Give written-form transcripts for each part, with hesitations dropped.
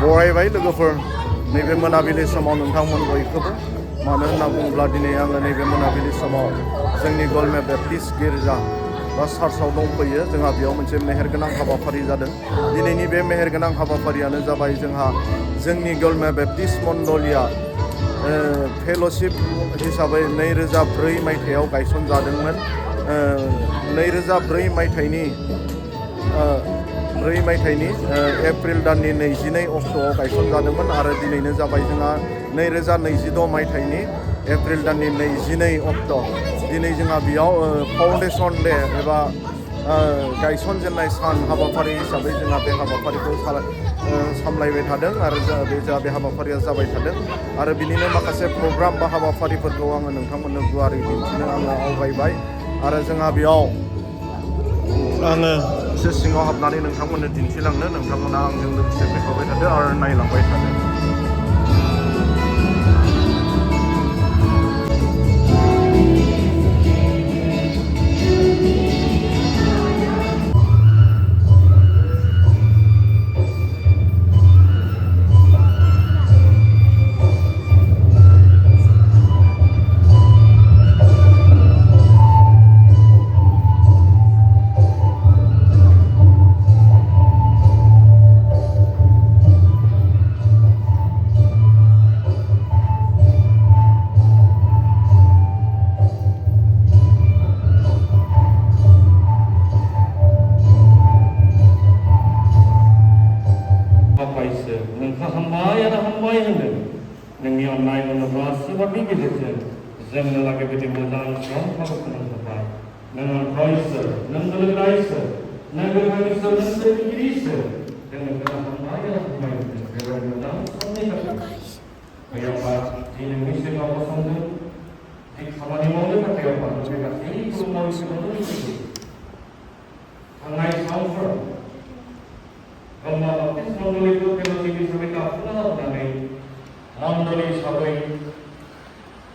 बरायबाय लोगोफोर नैबे मोनाबिलि समाव नोंथांमोन बयखौबो मानो होनना बुङोब्ला दिनै आङो नैबे मोनाबिलि समाव जोंनि गलमे बेप्टिस्ट गिर्जा बा चार्चआव दंफैयो जोंहा बेयाव मोनसे मेहेरगोनां हाबाफारि जादों दिनैनि बे मेहेरगोनां हाबाफारियानो जाबाय जोंहा जोंनि गलमे बेप्टिस्ट मण्डलिया फेल'शिप हिसाबै 2004 मायथाइयाव गायसनजादोंमोन 2004 मायथाइनि एप्रिल दाननि 22 अक्ट'आव गायसनजादोंमोन आरो दिनैनो जाबाय जोंहा 2026 मायथाइनि एप्रिल दाननि 22 अक्ट' दिनै जोंहा बेयाव फाउन्डेसन डे एबा गायसनजेननाय सान हाबाफारि हिसाबै जोंहा बे हाबाफारिखौ सामलायबाय थादों आरो बे हाबाफारिया जाबाय थादों आरो बिनिनो माखासे प्रग्राम बा हाबाफारिफोरखौ आङो नोंथांमोननो गुवारै दिन्थिनो आङो आवगायबाय आरो जोंहा बेयाव आङो एसे सिङाव हाबनानै नोंथांमोननो दिन्थिलांनो नोंथांमोना आंजों लोगोसे फैफाबाय थादो आरो नायलांबाय थादो नोंनि अननाय अनोब्ला आशीर्वादनि गेजेरजों जोंनो लागै बिदि मोजां सम खालामनो थाखाय नों इसोर नों गोलैग्रा इसोर नों गोलैग्रा इसोर नों सोरजिगिरि इसोर जोंनो गोनां हामबाय बेबायदि मोजां समनि थाखाय गैयाबा जि नोंनि सिगाङाव गसंदों जि खामानि मावनो थाखाय बे गासैखौ मावनो थांनाय सानफोराव गलमा बाप्टिस्ट मण्डलिखौ फेल'शिप हिसाबै दाफुंना होनानै मण्डली हिसाबै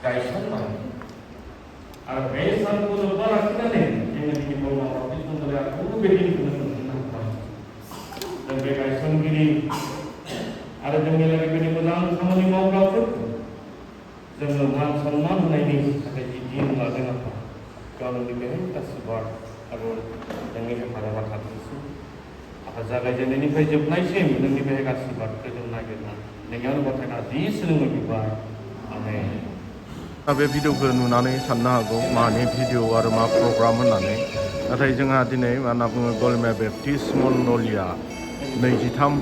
गायसनबाय आरो बे सानखौ लोब्बा लाखिनानै जोङो दिनै गलमा बाप्टिस्ट मण्डलिया बेबायदिखौनो मोननो हाबाय जों बे गायसनगिरि आरो जोंनि लोगोफोरनि मोजां खामानि मावग्राफोरखौ जोङो मान सन्मान होनायनि थाखाय जि दिन लादों आफा गावनि बे आशीर्बाद आरो जोंनि हेफाजाबा थाथोंसै आफा जागायजेननायनिफ्राय जोबनायसिम नोंनि बे आशीर्बादखौ जों नागिरना बे भिडिअखौ नुनानै साननो हागौ मानि भिडिअ आरो मा प्रग्राम होननानै नाथाय जोंहा दिनै मा होनना बुङो गलमे बेप्टिस्ट मण्डलिया 23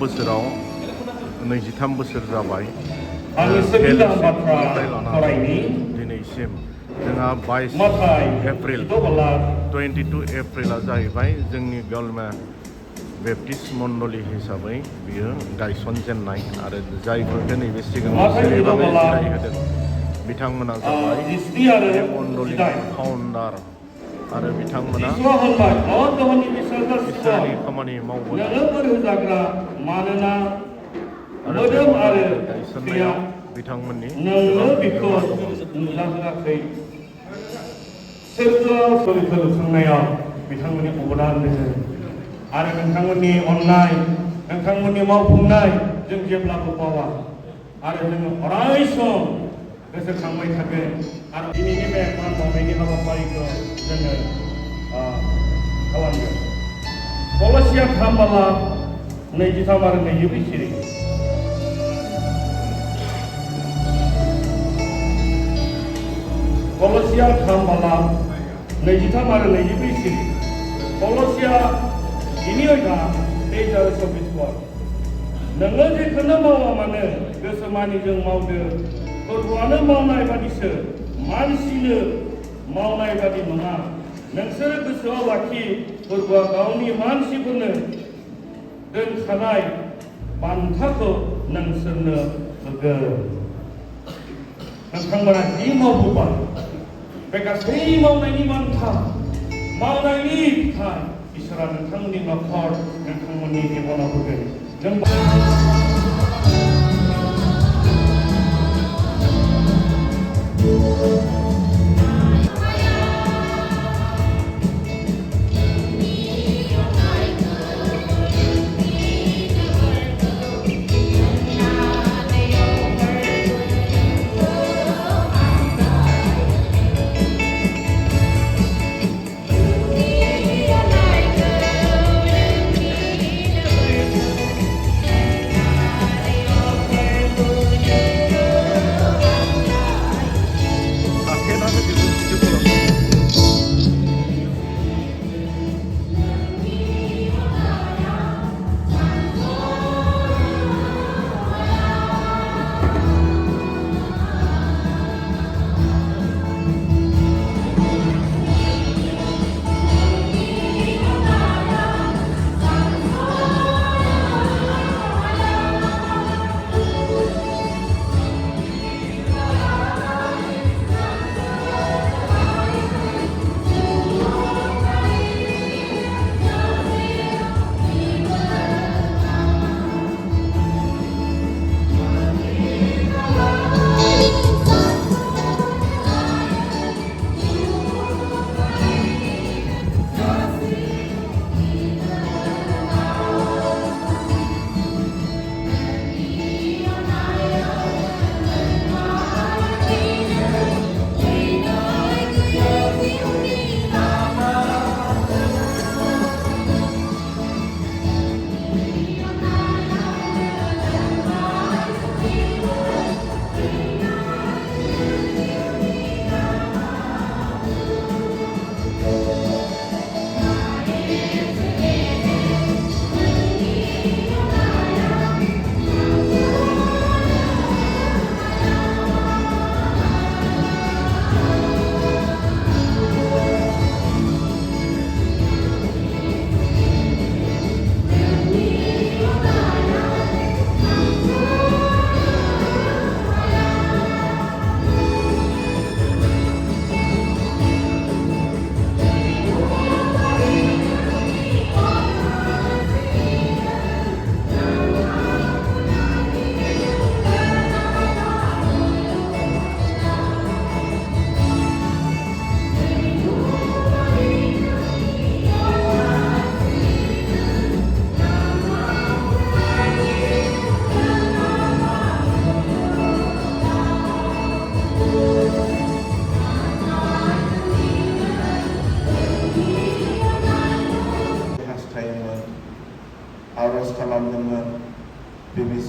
बोसोर जाबाय फेल'शिपनिफ्राय लानानै दिनैसिम जोंहा 22 एप्रिला जाहैबाय जोंनि गलमे बेप्टिस्ट मण्डली हिसाबै बियो गायसनजेननाय आरो जायफोरखौ नैबे सिगाङाव जेरैबाबो जिरायहोदों बिथांमोना जाबाय बे मण्डलीनि फाउन्डार आरो बिथांमोना इसोरनि खामानि मावबोनाय आरो बे मण्डलीखौ गायसननायाव बिथांमोननि बिथांमोननि अबदान दोङो आरो नोंथांमोननि अननाय नोंथांमोननि मावफुंनाय जों जेब्लाबो बावा आरो जोङो अराय सम गोसोखांबाय थागोन आरो दिनैनि बे मान बावनायनि हाबाफारिखौ जोङो खालामगोन कलसिया 3:23 आरो 24 कलसिया 3:23 आरो 24 Kalsia ini oiga teja sobiswar नोङो जेखौनो मावा मानो गोसो मानिजों मावदो फोरबोआनो मावनाय बादिसो मानसिनो मावनाय बादि नङा नोंसोर गोसोआव लाखि फोरबोआ गावनि मानसिफोरनो दोनखानाय बान्थाखौ नोंसोरनो होगोन नोंथांमोना जि मावबोबाय बे गासै मावनायनि बान्था मावनायनि फिथाइ इसोरा नोंथांमोननि न'खर नोंथांमोननि जिबनाव होगोन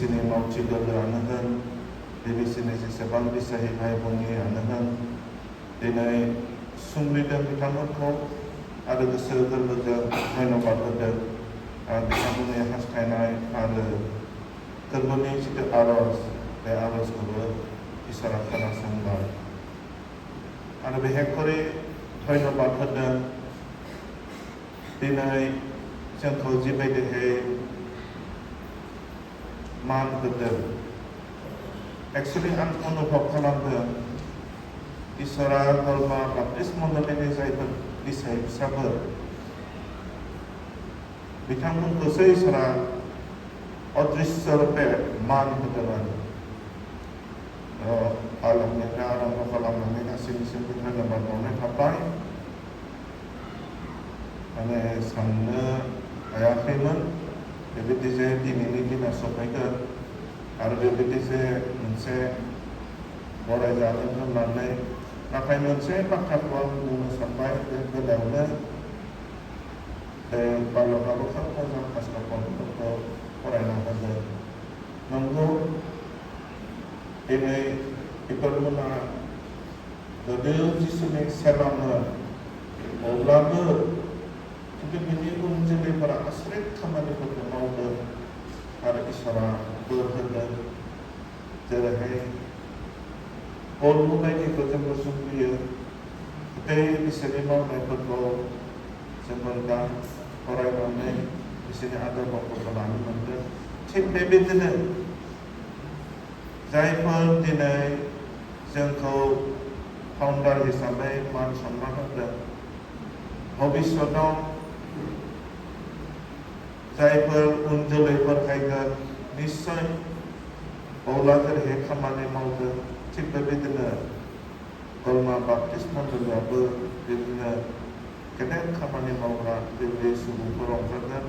बिसोरनि मावथि दोलोआनो होन बिसोरनि जेसेबां बिसाहि भाइ बुंनियानो होन दिनै सुंलिदों बिथांमोनखौ आरो गोसो गोरबोजों धन्यबाद होदों बिथांमोननि हास्थायनाय आरो गोरबोनि जिथु आरज बे आरजखौबो इसोरा खोनासंबाय आरो बिहेखरि धन्यबाद होदों दिनै जोंखौ जिबायदिहै मान होदों एक्सुअलि आं अनुभव खालामदों इसोरा धर्मा बाप्टिस्ट मण्डलिनि जायफोर बिसाय फिसाफोर बिथांमोनखौसो इसोरा अदृश्य रुपे मान होदों आरो आलमनिफ्राय आरम्भ खालामनानै गासैनिसिमबो धन्यबाद बावनाय थाबाय माने साननो हायाखैमोन बेबायदि जे दिनैनि दिना सफैगोन आरो बेबायदि जे मोनसे बरायजागोन होननानै नाथाय मोनसे बाथ्राखौ आं बुंनो सानबाय बे बेलायावनो बे बालकआबो खोब मोजां पास्टरफोरखौ फरायना होदों नंगौ दिनै बेफोरमोना गोदो जिसुनि सेबामोन अब्लाबो खिन्थु बिनि उन जोलैफोरा आसरित खामानिफोरखौ मावदों आरो इसोरा बोर होदों जेरैहाय पलनि बायदिखौ जोंबो सुखुयो गथाय बिसोरनि मावनायफोरखौ जोंबो दा फरायनानै बिसोरनि आदर्शफोरखौ लानो मोनदों थिग बेबायदिनो जायफोर दिनै जोंखौ फाउन्डार हिसाबै मान सन्मान होदों भबिष्यताव जायफोर उन जोलैफोर फैगोन निश्चय अब्ला जेरैहाय खामानि मावदों थिग बेबायदिनो गलमा बाप्टिस्ट मण्डलियाबो बेबायदिनो गेदेर खामानि मावग्रा बेबायदि सुबुंफोर ओंखारगोन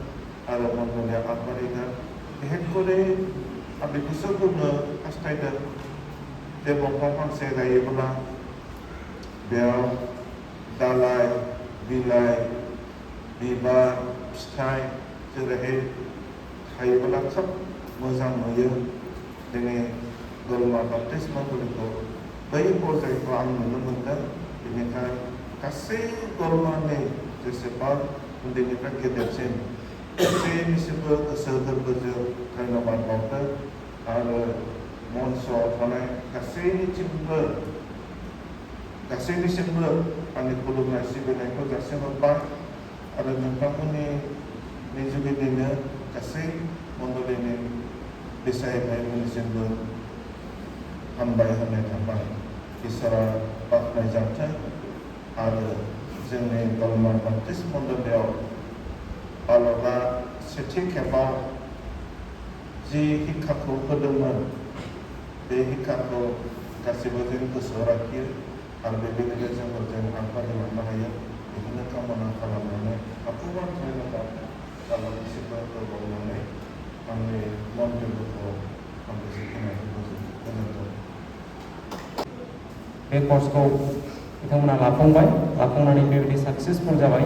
आरो मण्डलिया आगबारिगोन बिहेखरि आं बेखौसो बुंनो हास्थायदों जे दंफां फांसे गायोब्ला बेयाव दालाइ बिलाइ बिबार फिथाइ जेरैहाय थायोब्ला खोब मोजां नुयो दिनै गलमा बाप्टिस्ट मण्डलिखौ बै पर्यायखौ आं नुनो मोनदों बेनिखाय गासै गलमानि जेसेबां उन्दैनिफ्राय गेदेरसिम गासैनिसिमबो गोसो गोरबोजों धन्यबाद बावदों आरो मन्चआव थानाय गासैनिसिमबो आंनि खुलुमनाय सिबिनायखौ जासिहरबाय आरो नोंथांमोननि जुगिदिनो गासै मण्डलिनि बिसाय भाइमोननिसिमबो हामबाय होनाय थाबाय इसोरा बाख्नायजाथों आरो जोंनि गलमा बाप्टिस्ट मण्डलियाव बालकआ सेथि खेबाव जि शिक्षाखौ होदोंमोन बे शिक्षाखौ गासैबो जों गोसोआव लाखियो आरो बेबायदिनो जोंबो जों आगबारिलांनो हायो बेखौनो कामना खालामनानै आखुबा धन्यबाद बालकनिसिमबो होबावनानै आंनि मन्दिरखौ आं बेसेखिनिखौ गोजोनथों बे कर्सखौ बिथांमोना लाफुंनानै बेबायदि साक्सेसफुल जाबाय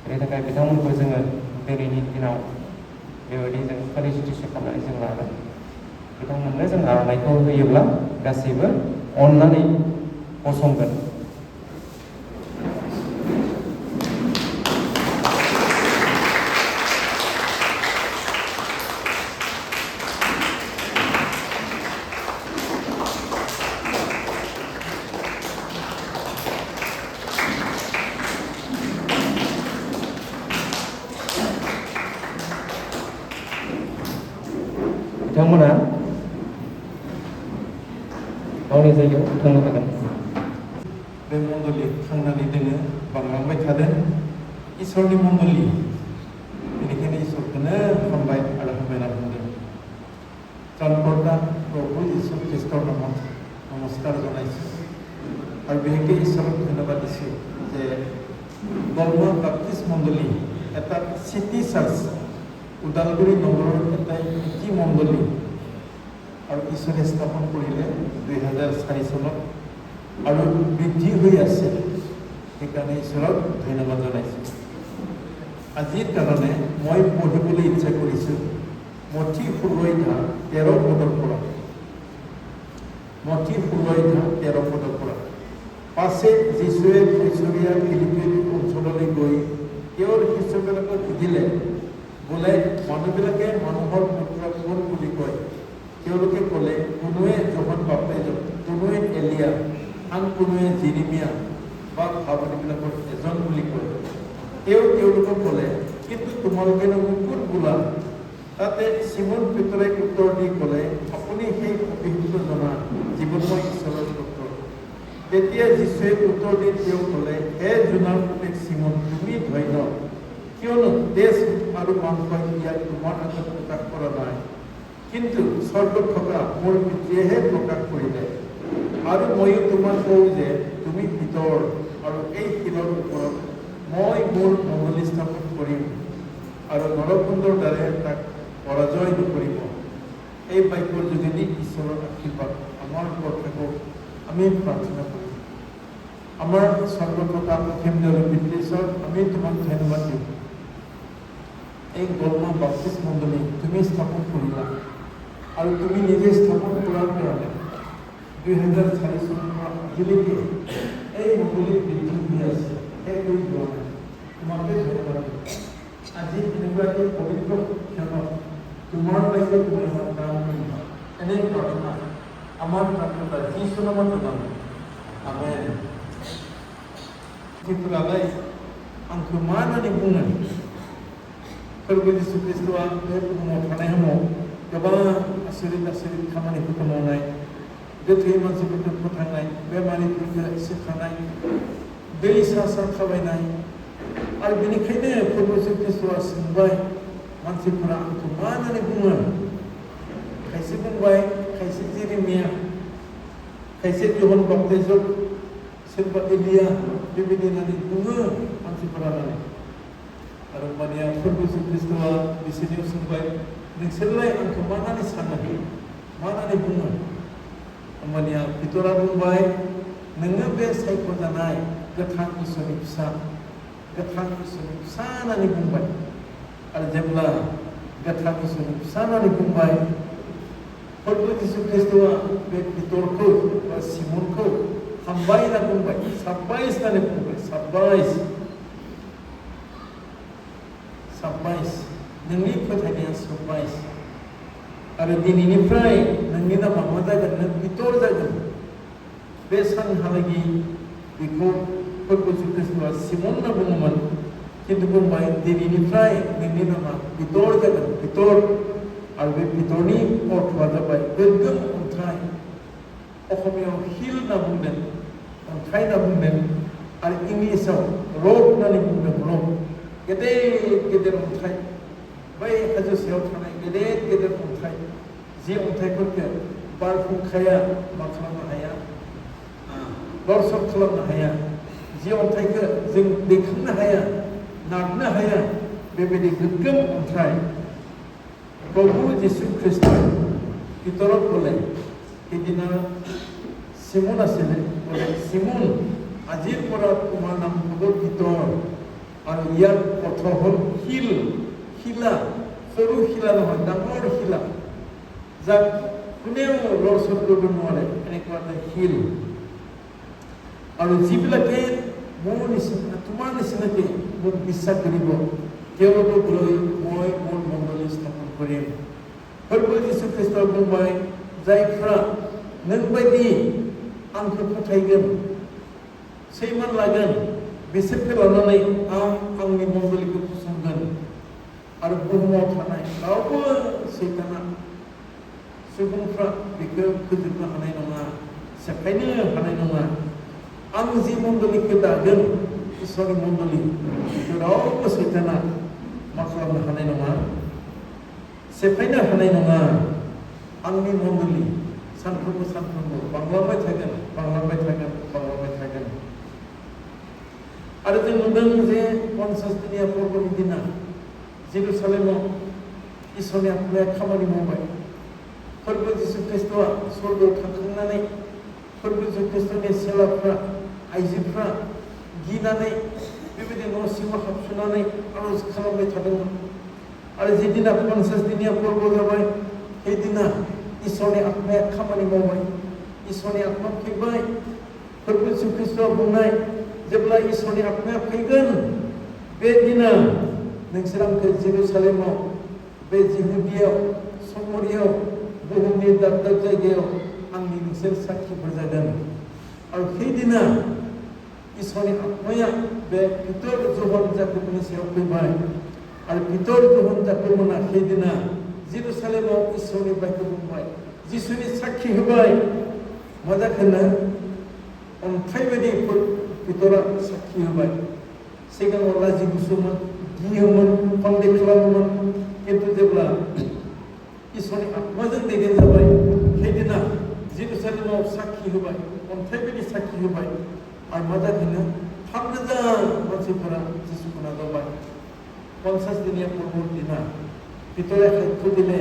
बेनि थाखाय बिथांमोनखौ जोङो दिनैनि दिनाव बेबायदि जों फेलिसिटेसन खालामनानै जों लागोन बिथांमोननो जों आर'नाइखौ होयोब्ला गासैबो अननानै गसंगोन बिथांमोना गावनि जायगायाव थांनो हागोन बे मण्डलि थांनानै दोङो बांलांबाय थादों इसोरनि मण्डलि बेनिखायनो इसोरखौनो हामबाय आरो हामबायना बुंदों जन्मदा प्रभु इसोर ख्रीष्टर नामाव नमस्कार जनायसो आरो बेहाय इसोरक धन्यबाद दिसो जे गलमा बाप्टिस्ट मण्डली এটা সিটি চার্চ উদালগুৰি নগৰৰ এটা ইটি মণ্ডলী আৰু ঈশ্বৰে স্থাপন কৰিলে 2004 চনত আৰু বৃদ্ধি হৈ আছে সেইকাৰণে ঈশ্বৰক ধন্যবাদ জনাইছোঁ আজিৰ কাৰণে মই পঢ়িবলৈ ইচ্ছা কৰিছোঁ মঠি 16টা 13 পদৰ পৰা মঠি 16 পদৰ পৰা পাছে যীশুৱে কৈছৰীয়া ফিলিপি অঞ্চললৈ গৈ তেওঁৰ শিষ্যবিলাকক সুধিলে বোলে মানুহবিলাকে মানুহৰ পুত্ৰ কোন বুলি কয় তেওঁলোকে ক'লে কোনোৱে যোহন বাপ্তিজক কোনোৱে এলিয়া আন কোনোৱে জেৰিমিয়া বা ভাৱনীবিলাকৰ এজন বুলি কয় তেওঁলোকক ক'লে কিন্তু তোমালোকেনো কোন বোলা তাতে চিমন পিতৰে উত্তৰ দি ক'লে আপুনি সেই অভিহিত জনা জীৱনময় ঈশ্বৰৰ পুত্ৰ তেতিয়া যীশুৱে উত্তৰ দি তেওঁ ক'লে হে জোনাৰ পুতেক চিমন তুমি ধন্য কিয়নো তেজ আৰু মাংসই ইয়াক তোমাৰ আগত প্ৰকাশ কৰা নাই কিন্তু স্বৰ্গত থকা মোৰ পিতৃয়েহে প্ৰকাশ কৰিলে আৰু ময়ো তোমাক কওঁ যে তুমি ভিতৰ আৰু এই শিলৰ ওপৰত মই মোৰ মণ্ডলী স্থাপন কৰিম আৰু নৰকুণ্ডৰ দ্বাৰা তাক পৰাজয় নকৰিব এই বাক্যৰ যোগেদি ঈশ্বৰৰ আশীৰ্বাদ আমাৰ ওপৰত থাকক আমি প্ৰাৰ্থনা কৰিম আমাৰ স্বৰ্গত থকা অসীম দয়ালু পিতৃ ঈশ্বৰ আমি তোমাক ধন্যবাদ দিওঁ এই গলমা বাপ্তিস্ম মণ্ডলী তুমি স্থাপন কৰিলা আৰু তুমি নিজে স্থাপন কৰাৰ কাৰণে 2004 চনৰ পৰা আজিলৈকে এই মণ্ডলী বৃদ্ধি হৈ আছে শেষ হৈ যোৱা নাই তোমাকে ধন্যবাদ দিওঁ আজি এনেকুৱা এক পবিত্ৰ ক্ষণত তোমাৰ বাক্যত মই আমাৰ কাম কৰিম এনে প্ৰাৰ্থনা আমাৰ প্ৰাৰ্থনা যীশু নামত জনালোঁ amen Kifralai angku mana ni bunga kalau Yesus Kristus dia mau tanah mau coba asiri kamani kita mau naik dia terima seperti putang naik bemari kita sekarang naik beli sasa kawai naik al bini kene kalau Yesus Kristus sembai masih pura angku mana ni bunga kaisi bungai kaisi Jeremia kaisi Yohan Baptizok sebab Elia bibini nani bunga masih pernah Arumania Yesus Kristus di sini sampai nexelai angka mana ni sana mana ni bunga Arumania pitora bungai nengabe sai kodanai gathang isoni sana ni bungai aljamla gathang isoni sana ni bungai Yesus Kristus be pitorko ba simonko sampai na bungai sabais na ni bungai sabais nangni pathanya sabais ada dini ni prai nangni na mamada gan pitor jagan besan halagi biko Yesus Kristus simon na bungaman kintu bungai dini ni prai nangni na ma pitor jagan pitor albe pitorni otwa jabai bergam untrai Okhomio hil na bungden untrai na bungden al Inggrisau rock na ni bungden rock gede untrai bai hajo sew thanai gede untrai ji untrai korke barfu khaya makhlana haya dorsok khalana haya ji untrai ke jeng dekhna haya nagna haya bebedi gegem untrai Prabhu Yesus Kristus pitorok boleh Hidina Simon asile boleh Simon ajir pora kumar nam bodol pitor আর ইয়ার অর্থ হল হিলা সরু হিলা নহয় ডাঙৰ হিলা যাক কোনেও লৰচৰ কৰিব নোৱাৰে এনেকুৱা এটা শিল আৰু যিবিলাকে মোৰ নিচিনা তোমাৰ নিচিনাকে মোক বিশ্বাস কৰিব তেওঁলোকক লৈ মই মোৰ মণ্ডলী স্থাপন কৰিম প্ৰভু যীশু খ্ৰীষ্টৰ বুंबाय जायफ्रा नोंबायदि आंखौ फोथायगोन सैमान लागोन बिसोरखौ लानानै आंनि मण्डलीखौ फसंगोन आरो बुहुमाव थानाय रावबो सैताना सुबुंफ्रा बेखौ फोजोबनो हानाय नङा सेफायनो हानाय नङा आं जि मण्डलीखौ दागोन इसोरनि मण्डली बेखौ रावबो सैताना मा खालामनो हानाय नङा सेफायनो हानाय नङा आंनि मण्डली सानफ्रोमबो बांलांबाय थागोन आरो जों नुदों जे 50 दिनिया पर्वनि दिना जेरुसालेमाव इसोरनि आत्माया खामानि मावबाय फोरबो जिसु ख्रिस्टआ स्वर्गआव थांखांनानै फोरबो जिसु ख्रिस्टनि सेलाफ्रा आइजोफ्रा गिनानै बेबायदि न' सिङाव हाबसोनानै आरज खालामबाय थादोंमोन आरो जे दिना 50 दिनिया पर्व जाबाय Hedina Isoni Akme Kamani Mawai Isoni Akme Faibai Forbul Yesus Kristus बुंनाय जेब्ला इसोरनि आत्माया फैगोन बे दिनाव नोंसोरखौ जेरुसालेमाव बे जिहुदियाव समरियाव बुहुमनि दाब दाब जायगायाव आंनि नोंसोर साखिफोर जागोन आरो बे दिनाव इसोरनि आत्माया बे पितर जहन जाकुबनि सायाव फैबाय आरो पितर जहन जाकुबमोना बे दिनाव जेरुसालेमाव इसोरनि बायखौ बुंबाय जिसुनि साखि होबाय मा जाखोनो अन्थाइ बायदि पितरा साखि होबाय सिगाङाव लाजि गुसुमोन गियोमोन खन्दै खालामोमोन किन्तु जेब्ला इसोरनि आत्माजों दैदेन जाबाय সেইদিনা जेरुसालेमाव साखि होबाय अन्थाइ बायदि साखि होबाय आरो मा जाखोनो 3,000 मानसिफोरा जिसुखौ नाजावबाय 50 दिनिया পূর্বৰ দিনা পিতৰে সাক্ষ্য দিলে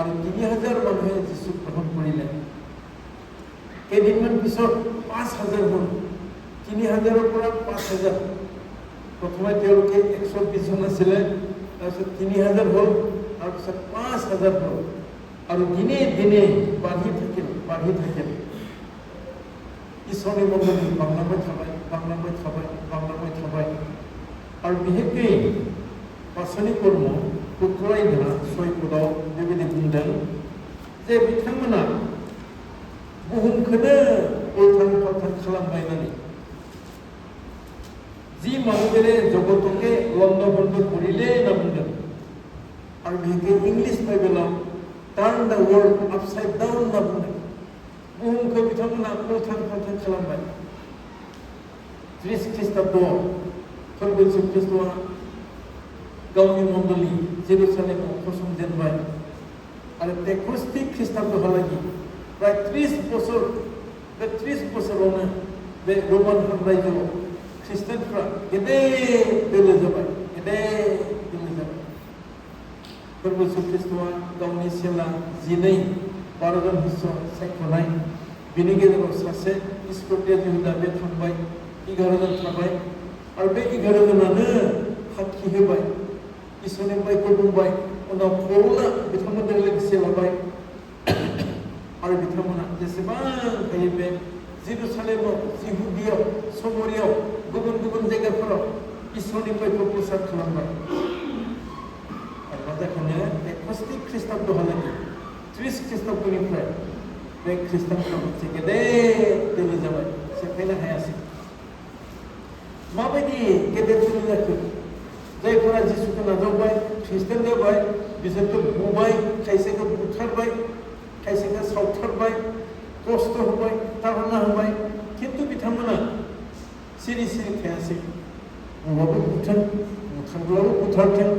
আৰু 3,000 মানুহে যিচুক গ্ৰহণ কৰিলে কেইদিনমান পিছত 5,000 হ'ল 3,000ৰ পৰা 5,000 প্ৰথমে তেওঁলোকে 120 জন আছিলে তাৰপিছত 3,000 হ'ল তাৰপিছত 5,000 হ'ল আৰু দিনে দিনে বাঢ়ি থাকিল ঈশ্বৰনি মণ্ডলী বাংলাবাই থাবাय আৰু বিশেষকৈ পাচনি কৰ্ম কুকুৰাইধা 6 পদआव बेबायदि बुंदों जे बिथांमोना बुहुमखौनो उल्थां फाल्थां खालामबायनानै जि मानसिफोरा जगतके लन्ड बन्द करिले होनना बुंदों आरो बेखौ इंलिश बाइबेलाव टार्न द वर्ल्ड आपसाइड डाउन होनना बुंदों बुहुमखौ बिथांमोना उल्थां फाल्थां खालामबाय 30 ख्रीष्टाब्दआव फोरबो यीशु ख्रीष्टआ गावनि मण्डली जेरुसालेमाव फसंजेनबाय आरो 63 ख्रीष्टाब्दहालागै प्राय 30 बोसोर बे 30 बोसोरावनो बे रमान साम्रायजोआव ख्रीष्टानफ्रा गेदेर दोलो जाबाय फोरबो यीशु ख्रीष्टआ गावनि सेला 12 जन हिस्सा सायख'नाय बिनि गेजेराव सासे इस्करियोत जिहुदा बे थांबाय 11 जन थाबाय आरो बे 11 जनानो साखि होबाय इसोरनि बायखौ बुंबाय उनाव पौला बिथांमोनजों लोगोसे लाबाय आरो बिथांमोना जेसेबां हायो बे जेरुसालेमाव जिहुदियाव समरियाव गुबुन गुबुन जायगाफोराव इसोरनि बायखौ प्रसार खालामबाय आरो मा जाखोनो 61 ख्रीष्टाब्दहालागै 30 ख्रीष्टाब्दनिफ्राय बे ख्रीष्टानफ्रा मोनसे गेदेर दोलो जाबाय सेफायनो हायासै माबायदि गेदेर दोलो जाखो जायफोरा जिसुखौ नाजावबाय ख्रीष्टान जाबाय बिसोरखौ बुबाय खायसेखौ बुथारबाय खायसेखौ सावथारबाय खस्थ' होबाय दाहोना होबाय किन्तु बिथांमोना सिरि सिरि थायासै बुबाबो बुथों बुथारब्लाबो बुथारथों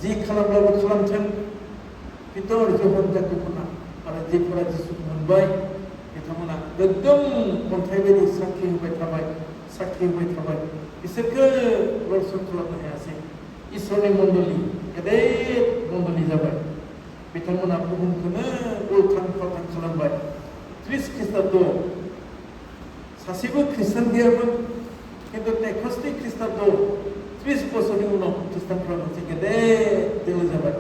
जि खालामब्लाबो खालामथों पितर जहन जाकुबमोना आरो जायफोरा जिसुखौ मोनबाय बिथांमोना एकदम अन्थाइ बायदि साखि होबाय थाबाय बिसोरखौ रसन खालामनो हायासै इसोरनि मण्डली गेदेर मण्डली जाबाय बिथांमोना बुहुमखौनो उल्थां फाल्थां खालामबाय 30 ख्रीष्टाब्दआव सासेबो ख्रीष्टान गैयामोन किन्तु 63 ख्रीष्टाब्दआव 30 बोसोरनि उनाव ख्रीष्टानफ्रा मोनसे गेदेर दोलो जाबाय